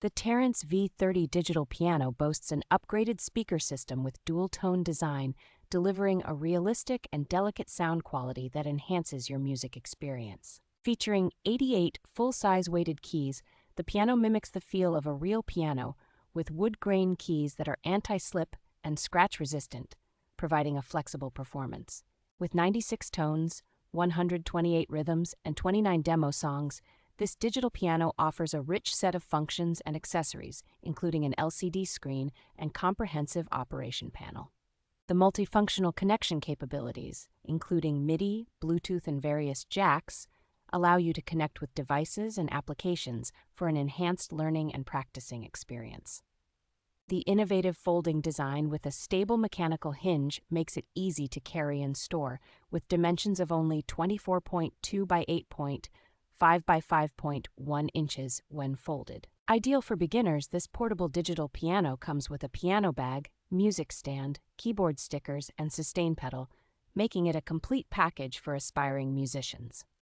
The TERENCE V30 Digital Piano boasts an upgraded speaker system with dual-tone design, delivering a realistic and delicate sound quality that enhances your music experience. Featuring 88 full-size weighted keys, the piano mimics the feel of a real piano, with wood grain keys that are anti-slip and scratch-resistant, providing a flexible performance. With 96 tones, 128 rhythms, and 29 demo songs, this digital piano offers a rich set of functions and accessories, including an LCD screen and comprehensive operation panel. The multifunctional connection capabilities, including MIDI, Bluetooth, and various jacks, allow you to connect with devices and applications for an enhanced learning and practicing experience. The innovative folding design with a stable mechanical hinge makes it easy to carry and store, with dimensions of only 24.2 by 8.5 by 5.1 inches when folded. Ideal for beginners, this portable digital piano comes with a piano bag, music stand, keyboard stickers, and sustain pedal, making it a complete package for aspiring musicians.